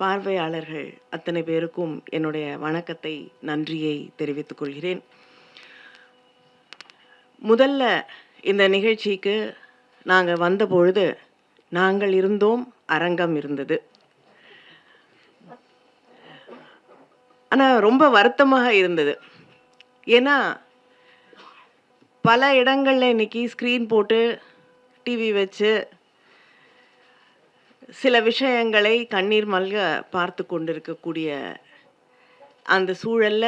பார்வையாளர்கள் அத்தனை பேருக்கும் என்னுடைய வணக்கத்தை, நன்றியை தெரிவித்துக் கொள்கிறேன். முதல்ல இந்த நிகழ்ச்சிக்கு நாங்க வந்தபொழுது, நாங்கள் இருந்தோம், அரங்கம் இருந்தது. ஆனா ரொம்ப வருத்தமாக இருந்தது. ஏன்னா, பல இடங்கள்ல இன்னைக்கு ஸ்க்ரீன் போட்டு, டிவி வச்சு சில விஷயங்களை கண்ணீர் மல்க பார்த்து கொண்டிருக்கக்கூடிய அந்த சூழல்ல,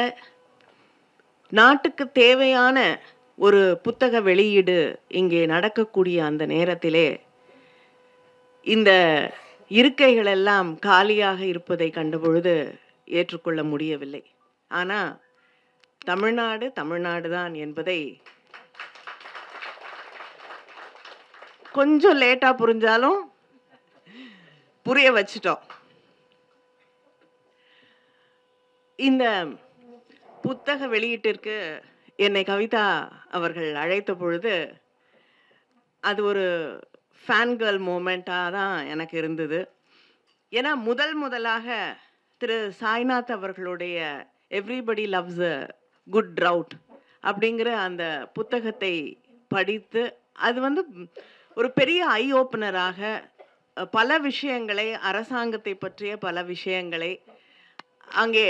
நாட்டுக்கு தேவையான ஒரு புத்தக வெளியீடு இங்கே நடக்கக்கூடிய அந்த நேரத்திலே, இந்த இருக்கைகள் எல்லாம் காலியாக இருப்பதை கண்டபொழுது ஏற்றுக்கொள்ள முடியவில்லை. ஆனா, தமிழ்நாடு தமிழ்நாடு தான் என்பதை கொஞ்சம் லேட்டா புரிஞ்சாலும் புரிய வச்சிட்டோம். இந்த புத்தக வெளியீட்டிற்கு என்னை கவிதா அவர்கள் அழைத்த பொழுது, அது ஒரு ஃபேன் கேர்ள் மூமெண்ட்டா தான் எனக்கு இருந்தது. ஏன்னா முதலாக திரு சாய்நாத் அவர்களுடைய everybody loves a good trout அப்படிங்கிற அந்த புத்தகத்தை படித்து, அது வந்து ஒரு பெரிய ஐ ஓப்பனராக பல விஷயங்களை, அரசாங்கத்தை பற்றிய பல விஷயங்களை, அங்கே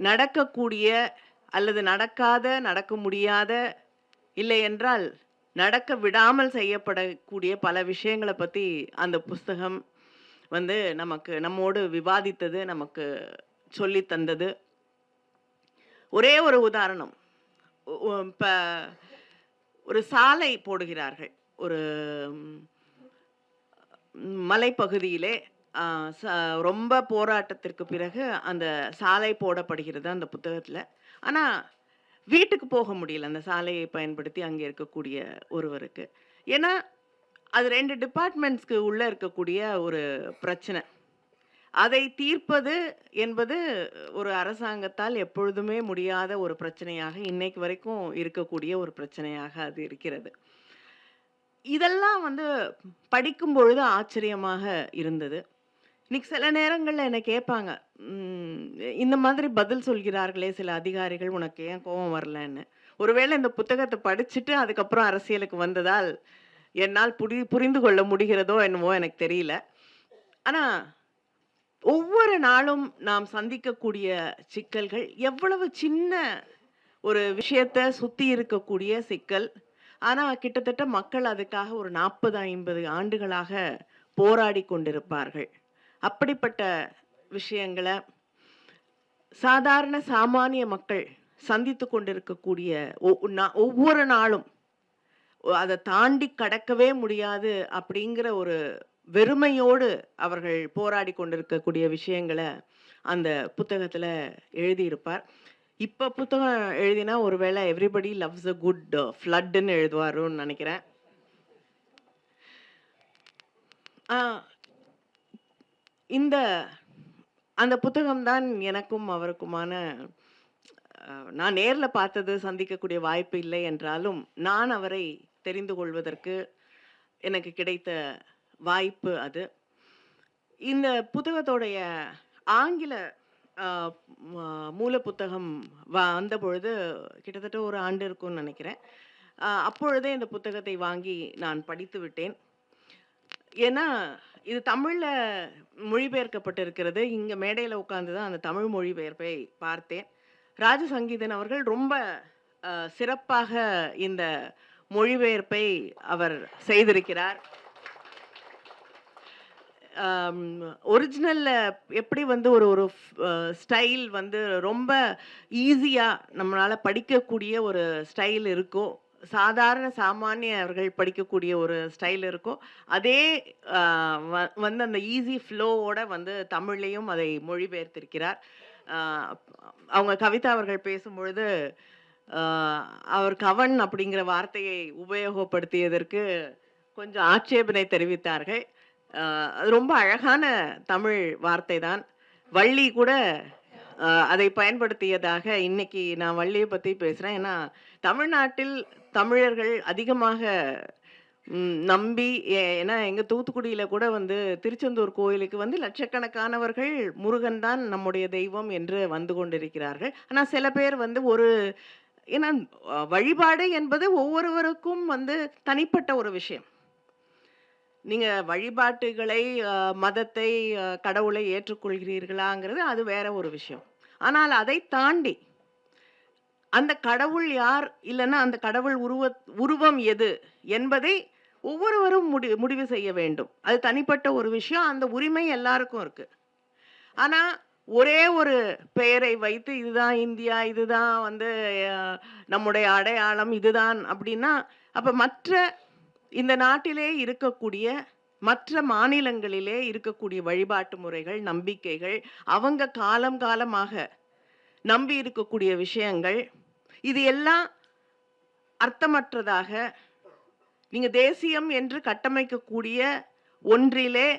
நடக்கக்கூடிய அல்லது நடக்காத, நடக்க முடியாத, இல்லை என்றால் நடக்க விடாமல் செய்யப்படக்கூடிய பல விஷயங்களை பற்றி அந்த புஸ்தகம் வந்து நம்மோடு விவாதித்தது, நமக்கு சொல்லி தந்தது. ஒரே ஒரு உதாரணம். இப்ப ஒரு சாலை போடுகிறார்கள். ஒரு மலைப்பகுதியிலே ரொம்ப போராட்டத்திற்கு பிறகு அந்த சாலை போடப்படுகிறது அந்த புத்தகத்துல. ஆனா வீட்டுக்கு போக முடியல அந்த சாலையை பயன்படுத்தி அங்கே இருக்கக்கூடிய ஒருவருக்கு. ஏன்னா அது 2 டிபார்ட்மெண்ட்ஸ்க்கு உள்ள இருக்கக்கூடிய ஒரு பிரச்சனை. அதை தீர்ப்பது என்பது ஒரு அரசாங்கத்தால் எப்பொழுதுமே முடியாத ஒரு பிரச்சனையாக இன்னைக்கு வரைக்கும் இருக்கக்கூடிய ஒரு பிரச்சனையாக அது இருக்கிறது. இதெல்லாம் வந்து படிக்கும் பொழுது ஆச்சரியமாக இருந்தது. இன்னைக்கு சில நேரங்கள்ல என்ன கேட்பாங்க, இந்த மாதிரி பதில் சொல்கிறார்களே சில அதிகாரிகள், உனக்கு ஏன் கோபம் வரலன்னு. ஒருவேளை இந்த புத்தகத்தை படிச்சுட்டு அதுக்கப்புறம் அரசியலுக்கு வந்ததால் என்னால் புரிந்து கொள்ள முடிகிறதோ என்னவோ எனக்கு தெரியல. ஆனா ஒவ்வொரு நாளும் நாம் சந்திக்கக்கூடிய சிக்கல்கள் எவ்வளவு சின்ன ஒரு விஷயத்தை சுத்தி இருக்கக்கூடிய சிக்கல். ஆனா கிட்டத்தட்ட மக்கள் அதுக்காக ஒரு 40-50 ஆண்டுகளாக போராடி கொண்டிருப்பார்கள். அப்படிப்பட்ட விஷயங்களை சாதாரண சாமானிய மக்கள் சந்தித்து கொண்டிருக்கக்கூடிய ஒவ்வொரு நாளும் அதை தாண்டி கடக்கவே முடியாது அப்படிங்கிற ஒரு வெறுமையோடு அவர்கள் போராடி கொண்டிருக்கக்கூடிய விஷயங்களை அந்த புத்தகத்துல எழுதியிருப்பார். இப்ப புத்தகம் எழுதினா ஒருவேளை எவ்ரிபடி லவ்ஸ் அ குட் ஃப்ளட்ன்னு எழுதுவாருன்னு நினைக்கிறேன். இந்த அந்த புத்தகம்தான் எனக்கும் அவருக்குமான, நான் நேர்ல பார்த்தது, சந்திக்கக்கூடிய வாய்ப்பு இல்லை என்றாலும் நான் அவரை தெரிந்து கொள்வதற்கு எனக்கு கிடைத்த வாய்ப்பு அது. இந்த புத்தகத்தோடைய ஆங்கில மூல புத்தகம் வந்த பொழுது கிட்டத்தட்ட ஒரு ஆண்டு இருக்கும்னு நினைக்கிறேன். அப்பொழுதே இந்த புத்தகத்தை வாங்கி நான் படித்து விட்டேன். ஏன்னா இது தமிழ்ல மொழிபெயர்க்கப்பட்டிருக்கிறது. இங்க மேடையில உட்கார்ந்து தான் அந்த தமிழ் மொழிபெயர்ப்பை பார்த்தேன். ராஜசங்கீதன் அவர்கள் ரொம்ப சிறப்பாக இந்த மொழிபெயர்ப்பை அவர் செய்திருக்கிறார். ஒரிஜினல்ல எப்படி வந்து ஒரு ஸ்டைல் வந்து ரொம்ப ஈஸியா நம்மளால படிக்கக்கூடிய ஒரு ஸ்டைல் இருக்கோ, சாதாரண சாமானியர்கள் படிக்கக்கூடிய ஒரு ஸ்டைல் இருக்கோ, அதே வந்து அந்த ஈஸி ஃப்ளோவோட வந்து தமிழ்லையும் அதை மொழிபெயர்த்திருக்கிறார். அவங்க கவிதா அவர்கள் பேசும்பொழுது அவர் கவன் அப்படிங்கிற வார்த்தையை உபயோகப்படுத்தியதற்கு கொஞ்சம் ஆட்சேபனை தெரிவித்தார்கள். அது ரொம்ப அழகான தமிழ் வார்த்தை தான். வள்ளி கூட அதை பயன்படுத்தியதாக, இன்னைக்கு நான் வள்ளியை பற்றி பேசுகிறேன். ஏன்னா தமிழ்நாட்டில் தமிழர்கள் அதிகமாக நம்பி ஏன்னா எங்க தூத்துக்குடியில கூட வந்து திருச்செந்தூர் கோயிலுக்கு வந்து லட்சக்கணக்கானவர்கள் முருகன் தான் நம்முடைய தெய்வம் என்று வந்து கொண்டிருக்கிறார்கள். ஆனா சில பேர் வந்து ஏன்னா வழிபாடு என்பது ஒவ்வொருவருக்கும் வந்து தனிப்பட்ட ஒரு விஷயம். நீங்க வழிபாட்டுகளை, மதத்தை, கடவுளை ஏற்றுக்கொள்கிறீர்களாங்கிறது அது வேற ஒரு விஷயம். ஆனால் அதை தாண்டி அந்த கடவுள் யார்? இல்லன்னா அந்த கடவுள் உருவம் எது? என்பதை ஒவ்வொருவரும் முடிவு செய்ய வேண்டும். அது தனிப்பட்ட ஒரு விஷயம். அந்த உரிமை எல்லாருக்கும் இருக்கு. ஆனா, ஒரே ஒரு பெயரை வைத்து இதுதான் இந்தியா, இதுதான் வந்து அ நம்முடைய அடையாளம் இதுதான் அப்படின்னா, அப்ப இந்த நாட்டிலே இருக்கக்கூடிய மற்ற மாநிலங்களிலே இருக்கக்கூடிய வழிபாட்டு முறைகள், நம்பிக்கைகள், அவங்க காலம் காலமாக நம்பி இருக்கக்கூடிய விஷயங்கள், இது எல்லாம் அர்த்தமற்றதாக, நீங்க தேசியம் என்று கட்டமைக்கக்கூடிய ஒன்றிலே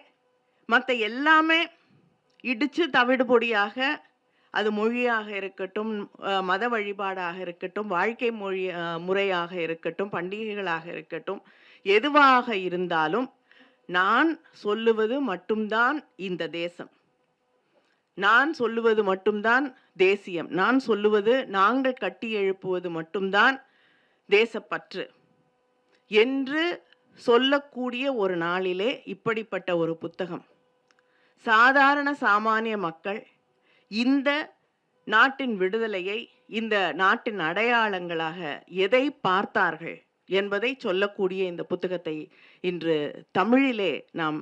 மத்த எல்லாமே இடிச்சு தவிடுபொடியாக, அது மொழியாக இருக்கட்டும், மத வழிபாடாக இருக்கட்டும், வாழ்க்கை முறையாக இருக்கட்டும், பண்டிகைகளாக இருக்கட்டும், எதுவாக இருந்தாலும், நான் சொல்லுவது மட்டும்தான் இந்த தேசம். நான் சொல்லுவது மட்டும்தான் தேசியம். நான் சொல்லுவது, நாங்கள் கட்டி எழுப்புவது மட்டும்தான் தேசப்பற்று என்று சொல்லக்கூடிய ஒரு நாளிலே இப்படிப்பட்ட ஒரு புத்தகம். சாதாரண சாமானிய மக்கள் இந்த நாட்டின் விடுதலையை, இந்த நாட்டின் அடையாளங்களாக எதை பார்த்தார்கள் என்பதை சொல்லக்கூடிய இந்த புத்தகத்தை இன்று தமிழிலே நாம்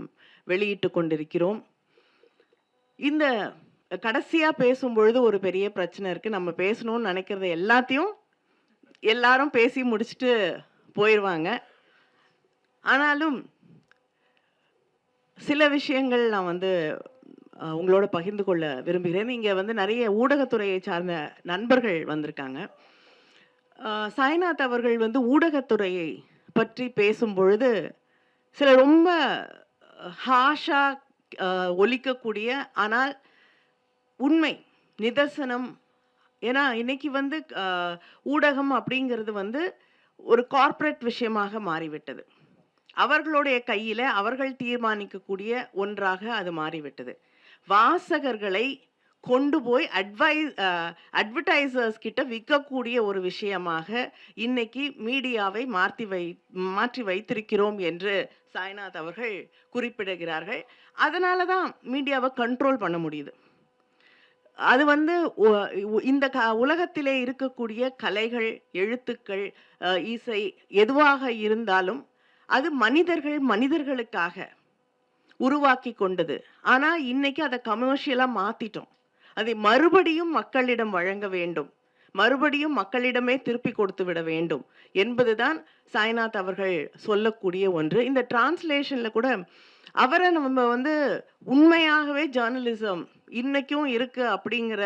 வெளியிட்டு கொண்டிருக்கிறோம். இந்த கடைசியா பேசும்பொழுது ஒரு பெரிய பிரச்சனை இருக்கு. நம்ம பேசணும்னு நினைக்கிறத எல்லாத்தையும் எல்லாரும் பேசி முடிச்சுட்டு போயிடுவாங்க. ஆனாலும் சில விஷயங்கள் நான் வந்து உங்களோட பகிர்ந்து கொள்ள விரும்புகிறேன். இங்க வந்து நிறைய ஊடகத்துறையை சார்ந்த நண்பர்கள் வந்திருக்காங்க. சாய்நாத் அவர்கள் வந்து ஊடகத்துறையை பற்றி பேசும் பொழுது சில ரொம்ப ஹாஷா ஒலிக்கக்கூடிய, ஆனால் உண்மை நிதர்சனம். ஏன்னா இன்னைக்கு வந்து ஊடகம் அப்படிங்கிறது வந்து ஒரு கார்ப்பரேட் விஷயமாக மாறிவிட்டது. அவர்களுடைய கையில அவர்கள் தீர்மானிக்கக்கூடிய ஒன்றாக அது மாறிவிட்டது. வாசகர்களை கொண்டு போய் அட்வர்டைசர்ஸ் கிட்ட விற்கக்கூடிய ஒரு விஷயமாக இன்னைக்கு மீடியாவை மாற்றி வைத்திருக்கிறோம் என்று சாய்நாத் அவர்கள் குறிப்பிடுகிறார்கள். அதனால தான் மீடியாவை கண்ட்ரோல் பண்ண முடியுது. அது வந்து இந்த உலகத்திலே இருக்கக்கூடிய கலைகள், எழுத்துக்கள், இசை எதுவாக இருந்தாலும் அது மனிதர்களுக்காக உருவாக்கி கொண்டது. ஆனா இன்னைக்கு அதை கமர்ஷியலா மாத்திட்டோம். அதை மறுபடியும் மக்களிடம் வழங்க வேண்டும், மறுபடியும் மக்களிடமே திருப்பி கொடுத்து விட வேண்டும் என்பதுதான் சாய்நாத் அவர்கள் சொல்லக்கூடிய ஒன்று. இந்த டிரான்ஸ்லேஷன்ல கூட அவரை நம்ம வந்து உண்மையாகவே ஜேர்னலிசம் இன்னைக்கும் இருக்கு அப்படிங்கிற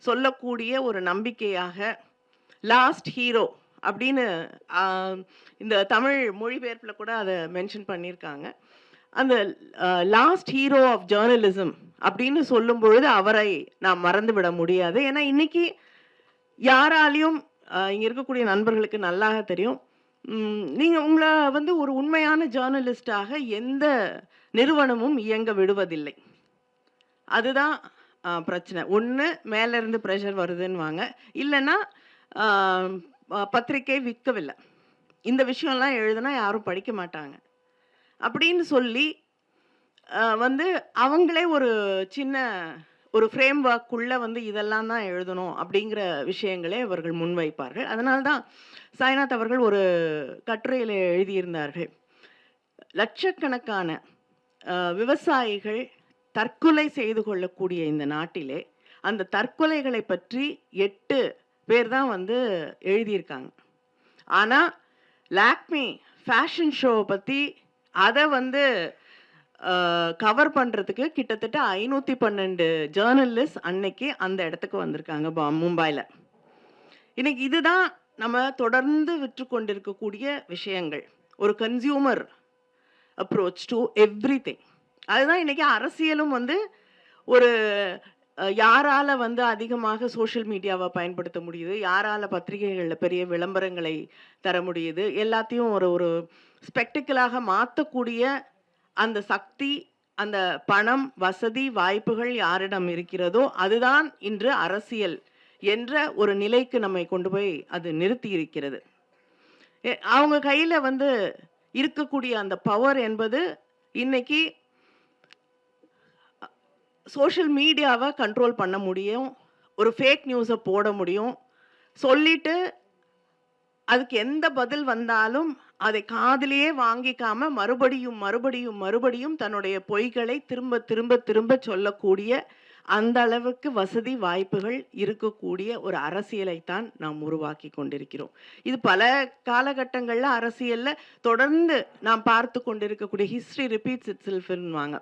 சொல்லக்கூடிய ஒரு நம்பிக்கையாக லாஸ்ட் ஹீரோ அப்படின்னு இந்த தமிழ் மொழிபெயர்ப்புல கூட அதை மென்ஷன் பண்ணியிருக்காங்க. அந்த லாஸ்ட் ஹீரோ ஆஃப் ஜேர்னலிசம் அப்படின்னு சொல்லும் பொழுது அவரை நாம் மறந்து விட முடியாது. ஏன்னா இன்னைக்கு யாராலையும் இங்க இருக்கக்கூடிய நண்பர்களுக்கு நல்லாக தெரியும், நீங்க உங்களை வந்து ஒரு உண்மையான ஜேர்னலிஸ்டாக எந்த நிறுவனமும் இயங்க விடுவதில்லை. அதுதான் பிரச்சனை. ஒன்று மேல இருந்து ப்ரெஷர் வருதுன்னுவாங்க, இல்லைன்னா பத்திரிகை விற்கவில்லை, இந்த விஷயம்லாம் எழுதுனா யாரும் படிக்க மாட்டாங்க அப்படின்னு சொல்லி வந்து அவங்களே ஒரு சின்ன ஒரு ஃப்ரேம் ஒர்க்குள்ள வந்து இதெல்லாம் தான் எழுதணும் அப்படிங்கிற விஷயங்களே அவர்கள் முன்வைப்பார்கள். அதனால்தான் சாய்நாத் அவர்கள் ஒரு கட்டுரையில் எழுதியிருந்தார்கள், லட்சக்கணக்கான விவசாயிகள் தற்கொலை செய்து கொள்ளக்கூடிய இந்த நாட்டிலே அந்த தற்கொலைகளை பற்றி 8 பேர் தான் வந்து எழுதியிருக்காங்க. ஆனால் லாக்மி ஃபேஷன் ஷோவை பற்றி அதை வந்து கவர் பண்ணுறதுக்கு கிட்டத்தட்ட 512 ஜேர்னலிஸ்ட் அன்னைக்கு அந்த இடத்துக்கு வந்திருக்காங்க மும்பையில். இன்னைக்கு இதுதான் நம்ம தொடர்ந்து விற்று கொண்டிருக்கக்கூடிய விஷயங்கள், ஒரு கன்சியூமர் அப்ரோச் டு எவ்ரிதிங். அதுதான் இன்னைக்கு அரசியலும் வந்து ஒரு யாரால வந்து அதிகமாக சோஷியல் மீடியாவ பயன்படுத்த முடியுது? யாரால பத்திரிகைகள்ல பெரிய விளம்பரங்களை தர முடியுது? எல்லாத்தையும் ஒரு ஒரு ஸ்பெக்டிக்கலாக மாத்தக்கூடிய அந்த சக்தி, அந்த பணம், வசதி, வாய்ப்புகள் யாரிடம் இருக்கிறதோ, அதுதான் இன்று அரசியல் என்ற ஒரு நிலைக்கு நம்மை கொண்டு போய் அது நிறுத்தி இருக்கிறது. அவங்க கையில வந்து இருக்கக்கூடிய அந்த பவர் என்பது இன்னைக்கு சோஷியல் மீடியாவ கண்ட்ரோல் பண்ண முடியும். ஒரு ஃபேக் நியூஸ போட முடியும். சொல்லிட்டு அதுக்கு எந்த பதில் வந்தாலும் அதை காதிலேயே வாங்கிக்காம மறுபடியும் மறுபடியும் மறுபடியும் தன்னுடைய பொய்களை திரும்ப திரும்ப திரும்ப சொல்லக்கூடிய அந்த அளவுக்கு வசதி வாய்ப்புகள் இருக்கக்கூடிய ஒரு அரசியலைத்தான் நாம் உருவாக்கி கொண்டிருக்கிறோம். இது பல காலகட்டங்கள்ல அரசியல்ல தொடர்ந்து நாம் பார்த்து கொண்டிருக்கக்கூடிய ஹிஸ்டரி ரிப்பீட்ஸ் இட்செல்ஃப்ன்னுவாங்க.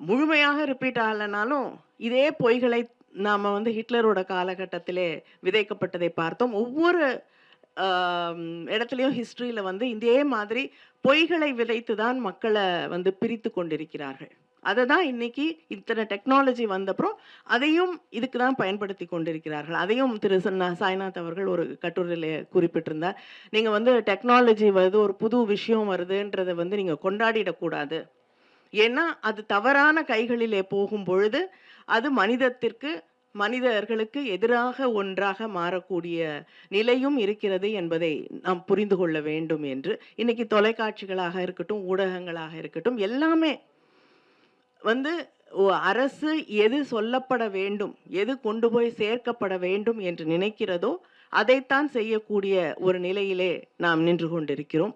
முழுமையாக ரிப்பீட் ஆகலைனாலும் இதே பொய்களை நாம வந்து ஹிட்லரோட காலகட்டத்திலே விதைக்கப்பட்டதை பார்த்தோம். ஒவ்வொரு இடத்துலையும் ஹிஸ்டரியில வந்து இதே மாதிரி பொய்களை விதைத்து தான் மக்களை வந்து பிரித்து கொண்டிருக்கிறார்கள். அதை தான் இன்னைக்கு இத்தனை டெக்னாலஜி வந்தப்புறம் அதையும் இதுக்கு தான் பயன்படுத்தி கொண்டிருக்கிறார்கள். அதையும் திரு சாய்நாத் அவர்கள் ஒரு கட்டுரையில குறிப்பிட்டிருந்தார். நீங்க வந்து டெக்னாலஜி வருது, ஒரு புது விஷயம் வருதுன்றதை வந்து நீங்க கொண்டாடிடக்கூடாது. ஏன்னா அது தவறான கைகளிலே போகும் பொழுது அது மனிதர்களுக்கு எதிராக ஒன்றாக மாறக்கூடிய நிலையும் இருக்கிறது என்பதை நாம் புரிந்து கொள்ள வேண்டும் என்று இன்னைக்கு தொலைக்காட்சிகளாக இருக்கட்டும், ஊடகங்களாக இருக்கட்டும், எல்லாமே வந்து அரசு எது சொல்லப்பட வேண்டும், எது கொண்டு போய் சேர்க்கப்பட வேண்டும் என்று நினைக்கிறதோ அதைத்தான் செய்யக்கூடிய ஒரு நிலையிலே நாம் நின்று கொண்டிருக்கிறோம்.